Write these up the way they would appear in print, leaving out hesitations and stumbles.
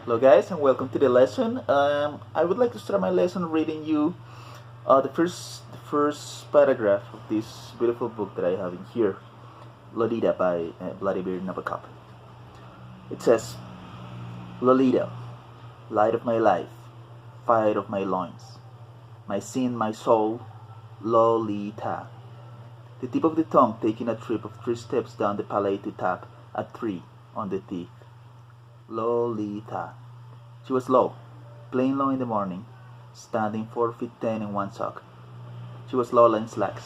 Hello guys and welcome to the lesson. I would like to start my lesson reading you the first paragraph of this beautiful book that I have in here, Lolita by Vladimir Nabokov. It says, Lolita, light of my life, fire of my loins, my sin, my soul, Lolita. The tip of the tongue taking a trip of 3 steps down the palate to tap a 3 on the teeth. Lolita. She was low, plain low in the morning, standing 4 feet 10 in one sock. She was Lola in slacks.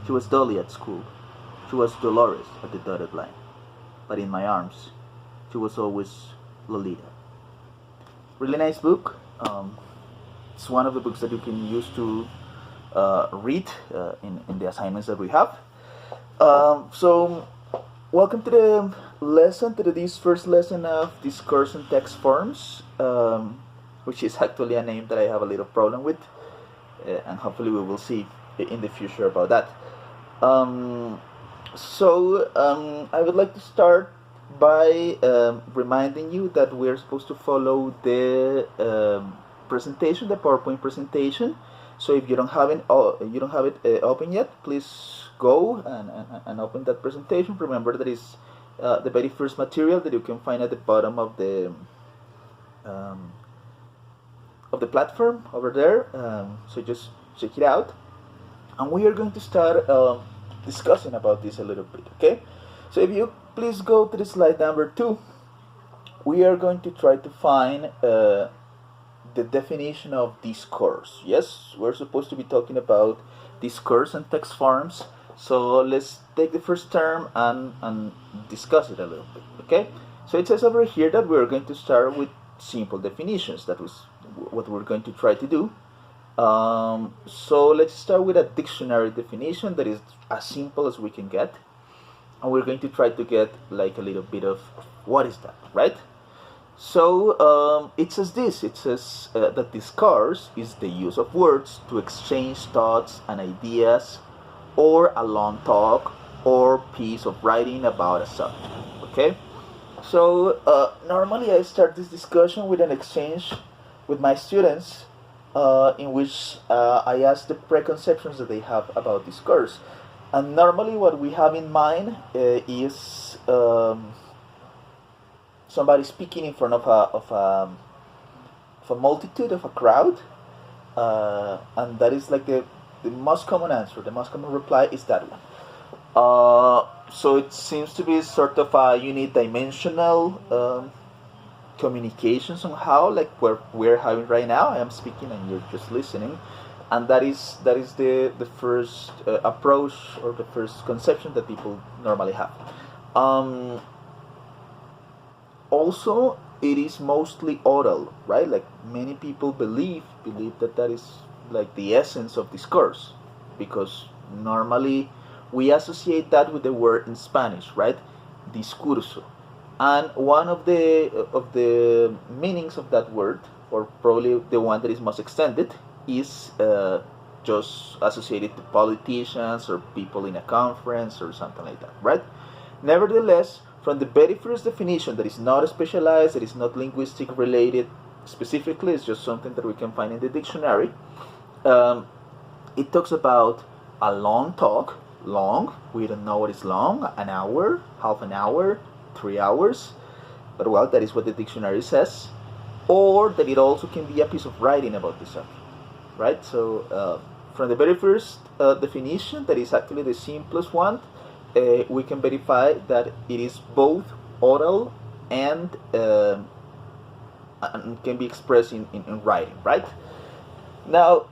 She was Dolly at school. She was Dolores at the dotted line. But in my arms, she was always Lolita. Really nice book. It's one of the books that you can use to read in the assignments that we have. So welcome to the lesson, to this first lesson of discourse and text forms, which is actually a name that I have a little problem with, and hopefully we will see in the future about that. I would like to start by reminding you that we're supposed to follow the presentation, the PowerPoint presentation. So if you don't have it, open yet, please go and open that presentation. Remember that is the very first material that you can find at the bottom of the platform over there. So just check it out, and we are going to start discussing about this a little bit. Okay, so if you please go to the slide number 2, we are going to try to find the definition of discourse. Yes, we're supposed to be talking about discourse and text forms. So let's take the first term and discuss it a little bit. Okay, so it says over here that we're going to start with simple definitions. That was what we're going to try to do. So let's start with a dictionary definition that is as simple as we can get, and we're going to try to get like a little bit of what is that, right? So it says this. It says that discourse is the use of words to exchange thoughts and ideas, or a long talk or piece of writing about a subject. Okay, so normally I start this discussion with an exchange with my students, in which I ask the preconceptions that they have about discourse, and normally what we have in mind is somebody speaking in front of a multitude, of a crowd, and that is like the most common answer, the most common reply is that one. So it seems to be sort of a unidimensional communication somehow, like what we're having right now. I am speaking and you're just listening, and that is the first approach, or the first conception that people normally have. Also, it is mostly oral, right? Like many people believe that is like the essence of discourse, because normally we associate that with the word in Spanish, right? Discurso. And one of the meanings of that word, or probably the one that is most extended, is just associated to politicians or people in a conference or something like that, right? Nevertheless, from the very first definition, that is not specialized, that is not linguistic related specifically, it's just something that we can find in the dictionary. It talks about a long talk. Long, we don't know what is long, an hour, half an hour, 3 hours, but well, that is what the dictionary says. Or that it also can be a piece of writing about the subject, right? So from the very first definition, that is actually the simplest one, we can verify that it is both oral and can be expressed in writing, right? Now,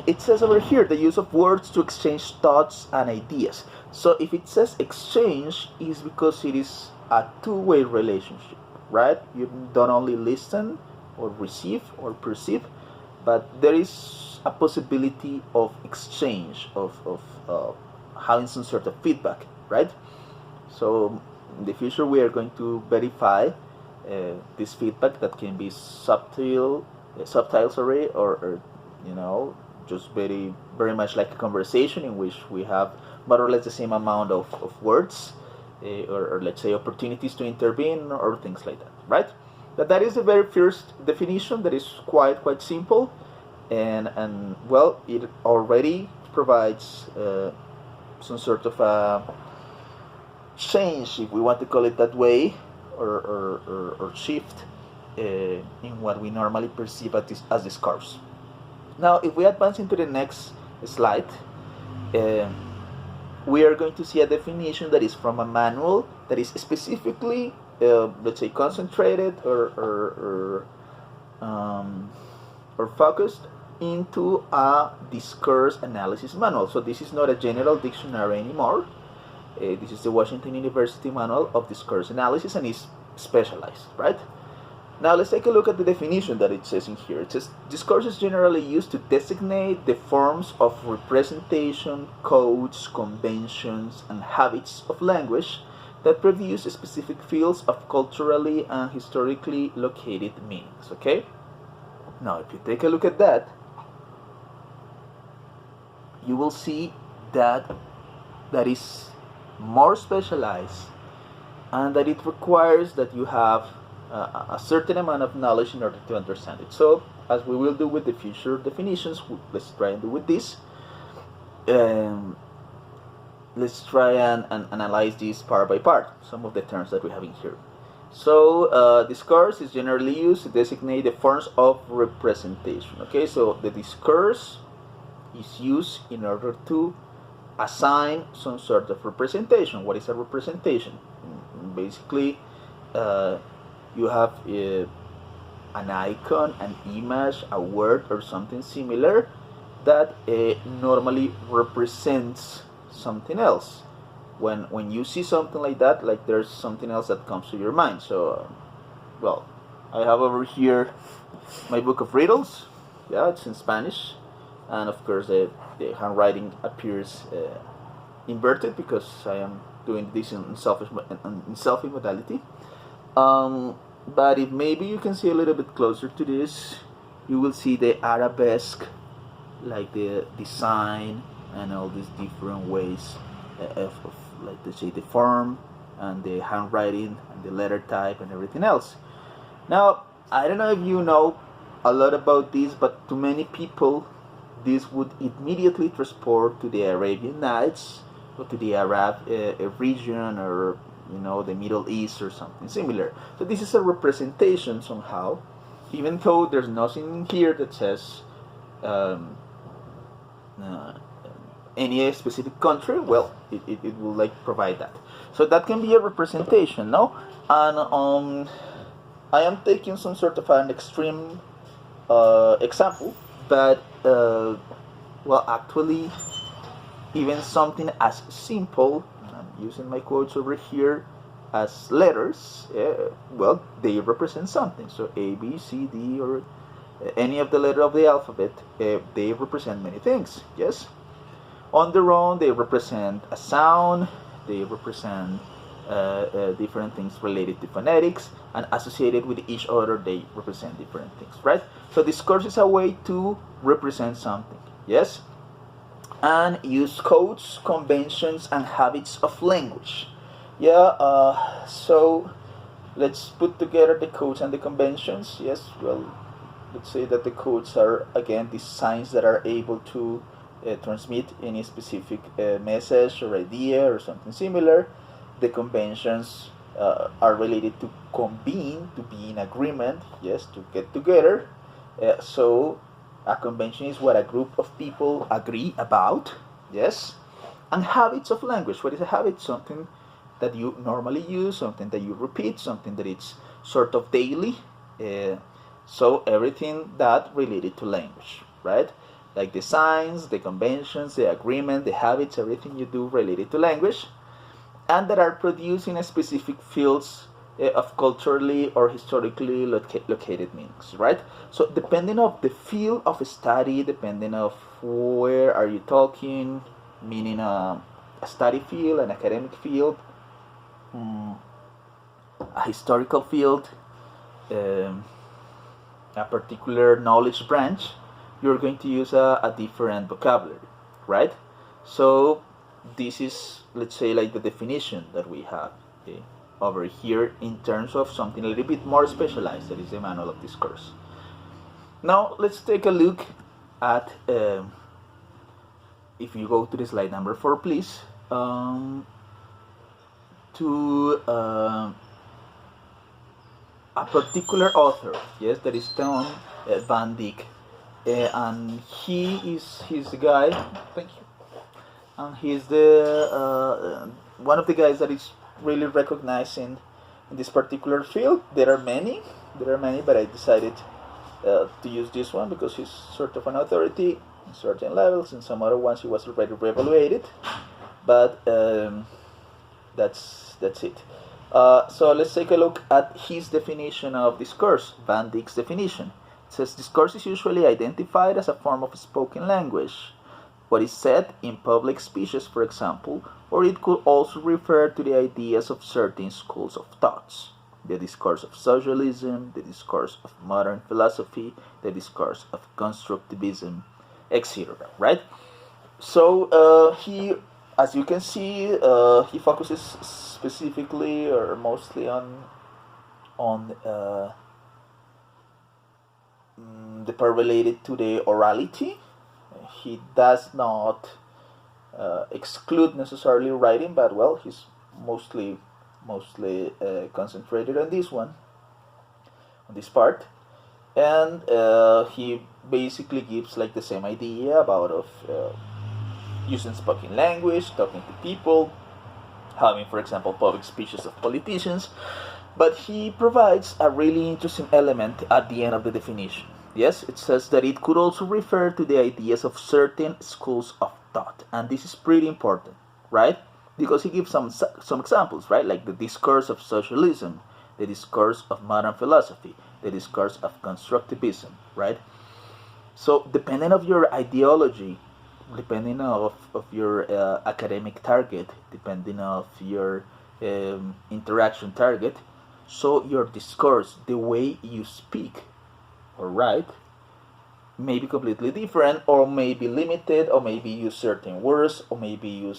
it says over here the use of words to exchange thoughts and ideas. So if it says exchange, is because it is a two-way relationship, right? You don't only listen or receive or perceive, but there is a possibility of exchange, of having some sort of feedback, right? So in the future we are going to verify this feedback that can be subtle, or just very much like a conversation in which we have more or less the same amount of words, or let's say opportunities to intervene or things like that, right? But that is the very first definition that is quite simple, and well, it already provides some sort of a change, if we want to call it that way, or shift in what we normally perceive as discourse. Now, if we advance into the next slide, uh, we are going to see a definition that is from a manual that is specifically, let's say, concentrated or focused into a discourse analysis manual. So this is not a general dictionary anymore. This is the Washington University Manual of Discourse Analysis, and is specialized, right? Now let's take a look at the definition that it says in here. It says, discourse is generally used to designate the forms of representation, codes, conventions, and habits of language that produce specific fields of culturally and historically located meanings, okay? Now, if you take a look at that, you will see that that is more specialized, and that it requires that you have a certain amount of knowledge in order to understand it. So, as we will do with the future definitions, let's try and do with this. Let's try and analyze this part by part, some of the terms that we have in here. So, discourse is generally used to designate the forms of representation. Okay, so the discourse is used in order to assign some sort of representation. What is a representation? Basically, you have an icon, an image, a word, or something similar that normally represents something else. When you see something like that, like there's something else that comes to your mind. So, well, I have over here my book of riddles. Yeah, it's in Spanish, and of course the handwriting appears inverted because I am doing this in selfie modality. But if maybe you can see a little bit closer to this, you will see the arabesque, like the design and all these different ways of like, let's say, the form and the handwriting and the letter type and everything else. Now, I don't know if you know a lot about this, but to many people this would immediately transport to the Arabian Nights or to the Arab region, or the Middle East or something similar. So this is a representation somehow, even though there's nothing here that says any specific country. Well, it will like provide that. So that can be a representation, no? And I am taking some sort of an extreme example, but well, actually, even something as simple, I'm using my quotes over here, as letters, well, they represent something. So A, B, C, D, or any of the letter of the alphabet, they represent many things, yes? On their own, they represent a sound, they represent different things related to phonetics, and associated with each other, they represent different things, right? So discourse is a way to represent something, yes? And use codes, conventions, and habits of language. Yeah, so let's put together the codes and the conventions. Yes, well, let's say that the codes are, again, these signs that are able to transmit any specific message or idea or something similar. The conventions are related to convene, to be in agreement, yes, to get together. So a convention is what a group of people agree about, yes. And habits of language. What is a habit? Something that you normally use, something that you repeat, something that it's sort of daily. So everything that related to language, right? Like the signs, the conventions, the agreement, the habits, everything you do related to language, and that are produced in a specific fields of culturally or historically located meanings, right? So depending of the field of study, depending of where are you talking, meaning a study field, an academic field, a historical field, a particular knowledge branch, you're going to use a different vocabulary, right? So this is, let's say, like the definition that we have. Okay? over here in terms of something a little bit more specialized, that is the manual of discourse. Now let's take a look at, if you go to the slide number 4 please, to a particular author, yes, that is Tom Van Dyck, and he's the guy, thank you, and he's the one of the guys that is really recognized in this particular field. There are many, but I decided to use this one because he's sort of an authority in certain levels. In some other ones he was already re-evaluated, but that's it. So let's take a look at his definition of discourse, Van Dyck's definition. It says, discourse is usually identified as a form of spoken language, what is said in public speeches, for example, or it could also refer to the ideas of certain schools of thoughts. The discourse of socialism, the discourse of modern philosophy, the discourse of constructivism, etc. Right? So he, as you can see, he focuses specifically or mostly on the part related to the orality. He does not exclude necessarily writing, but well, he's mostly concentrated on this one, on this part, and he basically gives like the same idea about using spoken language, talking to people, having, for example, public speeches of politicians, but he provides a really interesting element at the end of the definition. Yes, it says that it could also refer to the ideas of certain schools of thought, and this is pretty important, right? Because he gives some examples, right? Like the discourse of socialism, the discourse of modern philosophy, the discourse of constructivism, right? So depending of your ideology, depending of your academic target, depending of your interaction target, so your discourse, the way you speak or write, may be completely different, or may be limited, or maybe use certain words, or maybe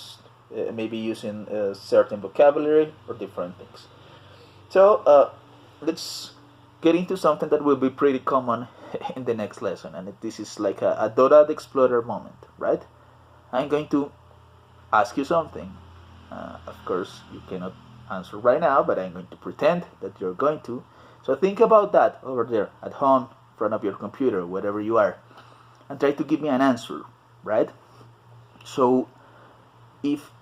using certain vocabulary or different things. So let's get into something that will be pretty common in the next lesson, and this is like a Dora the Explorer moment, right? I'm going to ask you something. Of course, you cannot answer right now, but I'm going to pretend that you're going to. So think about that over there at home, in front of your computer, wherever you are, and try to give me an answer, right? So if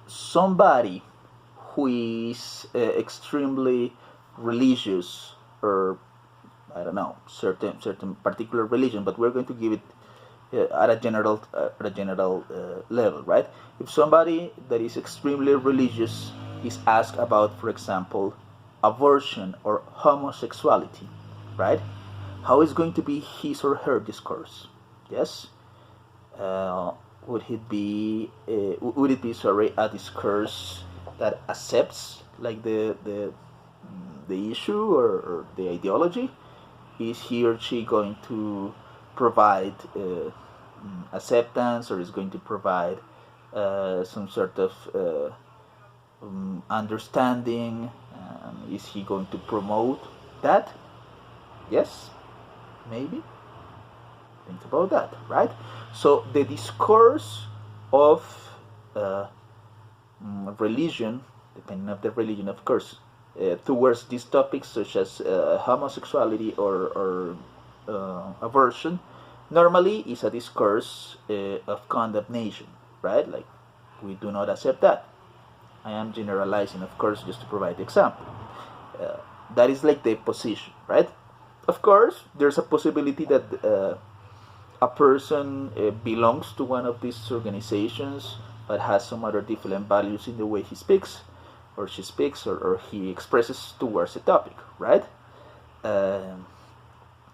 somebody who is extremely religious, or I don't know, certain particular religion, but we're going to give it at a general level, right? If somebody that is extremely religious is asked about, for example, abortion or homosexuality, right? How is going to be his or her discourse? Yes, would it be a discourse that accepts like the issue or the ideology? Is he or she going to provide acceptance, or is going to provide some sort of understanding? Is he going to promote that? Yes, maybe. Think about that, right? So the discourse of religion, depending on the religion, of course, towards these topics such as homosexuality or aversion, normally is a discourse of condemnation, right? Like, we do not accept that. I am generalizing, of course, just to provide the example. That is like the position, right? Of course, there's a possibility that a person belongs to one of these organizations but has some other different values in the way he speaks, or she speaks, or he expresses towards a topic, right?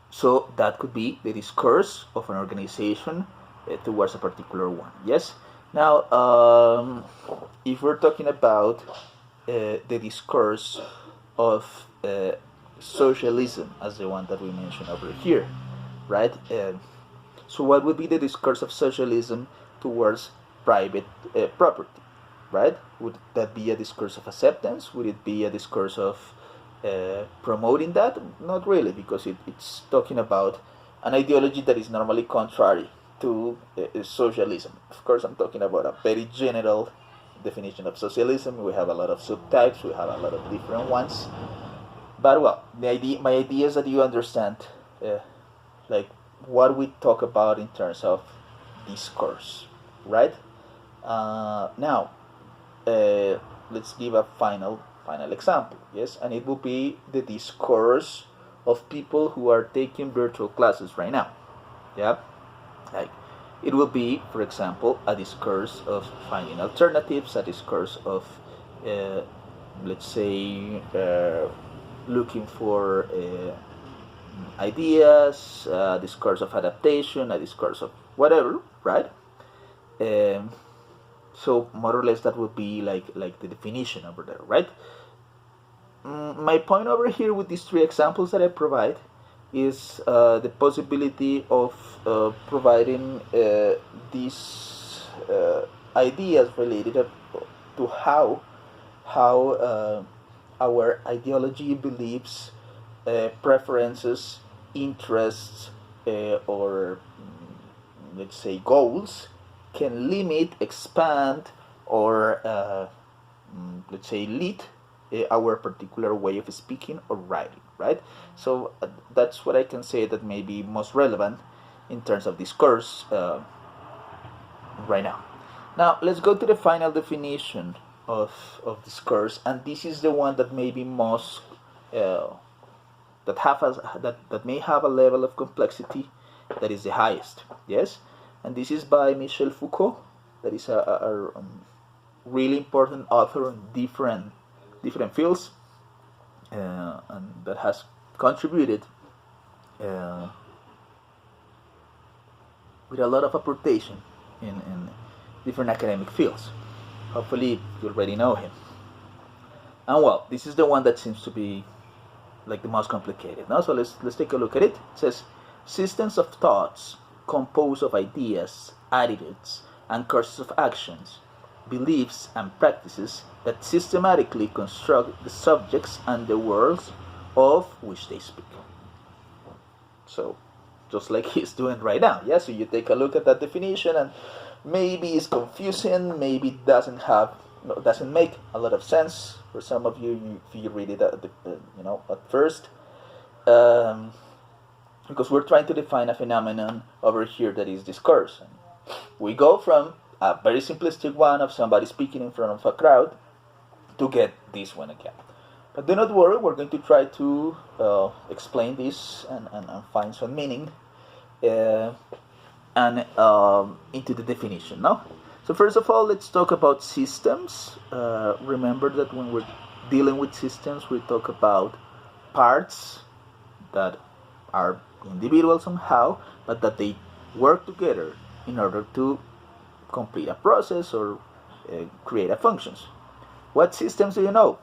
So that could be the discourse of an organization towards a particular one. Yes. Now, if we're talking about the discourse of socialism as the one that we mentioned over here, right? So what would be the discourse of socialism towards private property? right? Would that be a discourse of acceptance? Would it be a discourse of promoting that? Not really, because it's talking about an ideology that is normally contrary to socialism. Of course, I'm talking about a very general definition of socialism. We have a lot of subtypes, we have a lot of different ones. But well, my idea is that you understand, like what we talk about in terms of discourse, right? Now, let's give a final example, yes, and it will be the discourse of people who are taking virtual classes right now. Yeah, like it will be, for example, a discourse of finding alternatives, a discourse of, let's say, looking for ideas, a discourse of adaptation, a discourse of whatever, right? So more or less that would be like the definition over there, right? My point over here with these three examples that I provide is the possibility of providing these ideas related to how our ideology, beliefs, preferences, interests, or let's say goals can limit, expand, or let's say lead our particular way of speaking or writing, right? So that's what I can say that may be most relevant in terms of discourse right now. Now let's go to the final definition of discourse, and this is the one that may be most that may have a level of complexity that is the highest. Yes, and this is by Michel Foucault. That is a really important author in different fields, and that has contributed with a lot of apportation in different academic fields. Hopefully you already know him. And well, this is the one that seems to be like the most complicated. Now, so let's take a look at it. It says systems of thoughts composed of ideas, attitudes, and courses of actions, beliefs, and practices that systematically construct the subjects and the worlds of which they speak. So, just like he's doing right now, yeah. So you take a look at that definition, and maybe it's confusing, maybe it doesn't make a lot of sense for some of you if you read it at first, because we're trying to define a phenomenon over here that is discourse. And we go from a very simplistic one of somebody speaking in front of a crowd to get this one again. But do not worry, we're going to try to explain this and find some meaning and into the definition. No? So first of all, let's talk about systems. Remember that when we're dealing with systems, we talk about parts that are individual somehow, but that they work together in order to complete a process or create a functions. What systems do you know?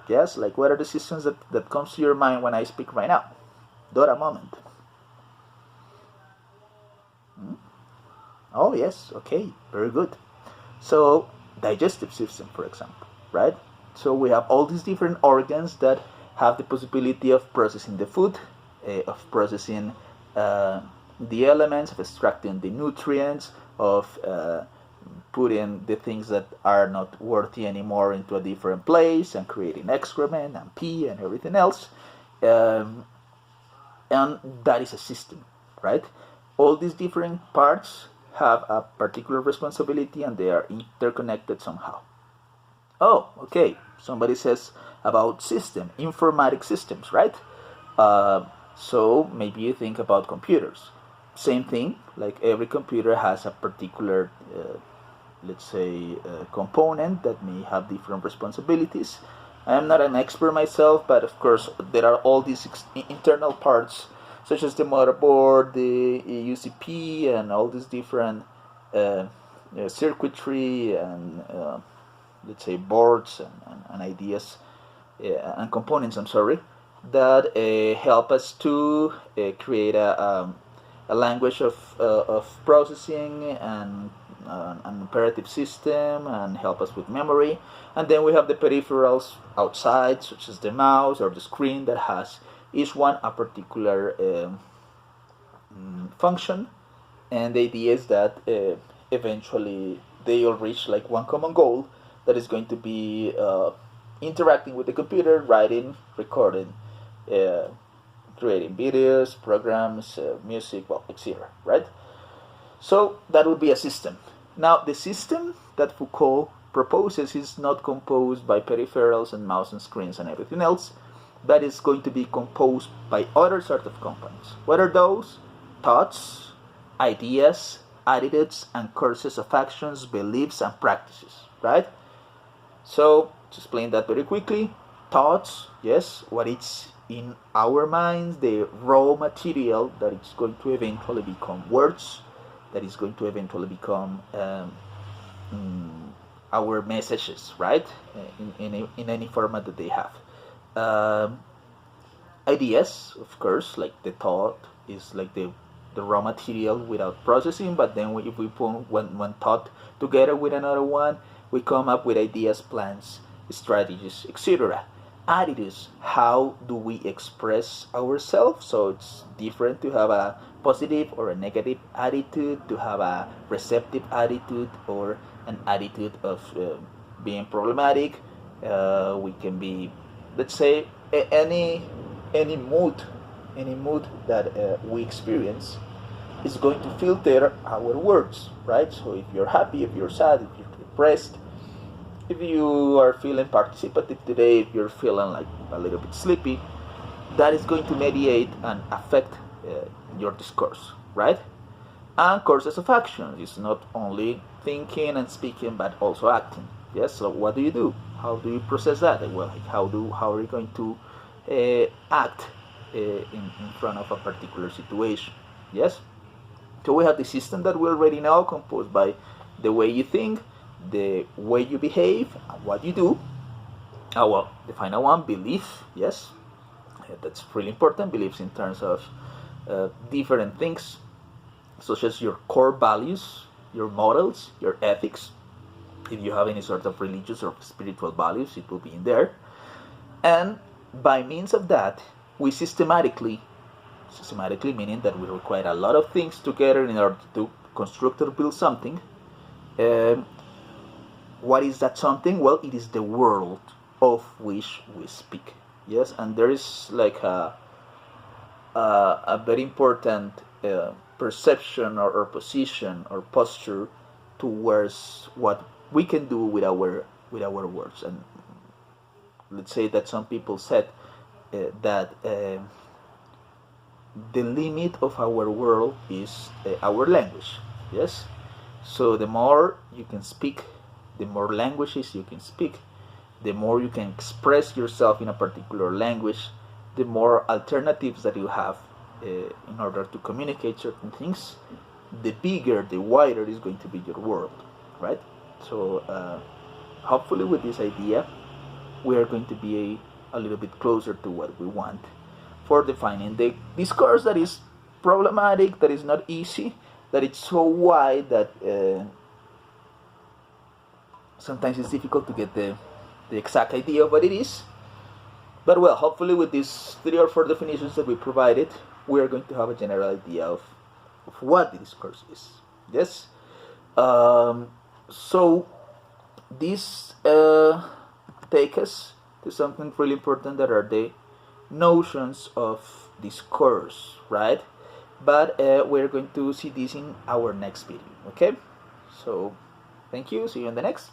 Yes, like what are the systems that comes to your mind when I speak right now? Dot a moment. Oh yes, okay, very good. So digestive system, for example, right? So we have all these different organs that have the possibility of processing the food, of processing the elements, of extracting the nutrients, of putting the things that are not worthy anymore into a different place and creating excrement and pee and everything else. And that is a system, right? All these different parts have a particular responsibility and they are interconnected somehow. Oh, okay. Somebody says about system, informatic systems, right? So maybe you think about computers. Same thing, like every computer has a particular, let's say, component that may have different responsibilities. I am not an expert myself, but of course there are all these internal parts, such as the motherboard, the UCP, and all these different circuitry and let's say boards and ideas and components. I'm sorry, that help us to create a language of processing and an operative system and help us with memory. And then we have the peripherals outside, such as the mouse or the screen, that has each one a particular function. And the idea is that eventually they all reach like one common goal, that is going to be interacting with the computer, writing, recording, creating videos, programs, music, well, etc. Right? So that would be a system. Now, the system that Foucault proposes is not composed by peripherals and mouse and screens and everything else, but is going to be composed by other sort of components. What are those? Thoughts, ideas, attitudes, and courses of actions, beliefs, and practices, right? So, to explain that very quickly, thoughts, yes, what is in our minds, the raw material that is going to eventually become words, that is going to eventually become our messages, right? In any format that they have. Ideas, of course, like the thought is like the raw material without processing, but then if we put one thought together with another one, we come up with ideas, plans, strategies, etc. Attitudes, how do we express ourselves? So it's different to have a positive or a negative attitude, to have a receptive attitude or an attitude of being problematic. We can be, let's say, any mood that we experience is going to filter our words, right? So if you're happy, if you're sad, if you're depressed, if you are feeling participative today, if you're feeling like a little bit sleepy, that is going to mediate and affect your discourse, right? And courses of action is not only thinking and speaking, but also acting. Yes. So what do you do? How do you process that? Well, how are you going to act in front of a particular situation? Yes. So we have the system that we already know, composed by the way you think, the way you behave, and what you do. Well, the final one, belief. Yes, that's really important. Beliefs in terms of different things, such as your core values, your morals, your ethics. If you have any sort of religious or spiritual values, it will be in there. And by means of that, we systematically meaning that we require a lot of things together in order to construct or build something. What is that something? Well, it is the world of which we speak. Yes, and there is like a very important perception or position or posture towards what we can do with our words. And let's say that some people said that the limit of our world is our language. Yes, so the more you can speak, the more languages you can speak, the more you can express yourself in a particular language, the more alternatives that you have in order to communicate certain things, the bigger, the wider is going to be your world, right? So hopefully with this idea, we are going to be a little bit closer to what we want for defining the discourse that is problematic, that is not easy, that it's so wide that sometimes it's difficult to get the exact idea of what it is. But well, hopefully with these 3 or 4 definitions that we provided, we are going to have a general idea of what the discourse is. Yes? So this take us to something really important, that are the notions of discourse, right? But we're going to see this in our next video, okay? So thank you, see you in the next.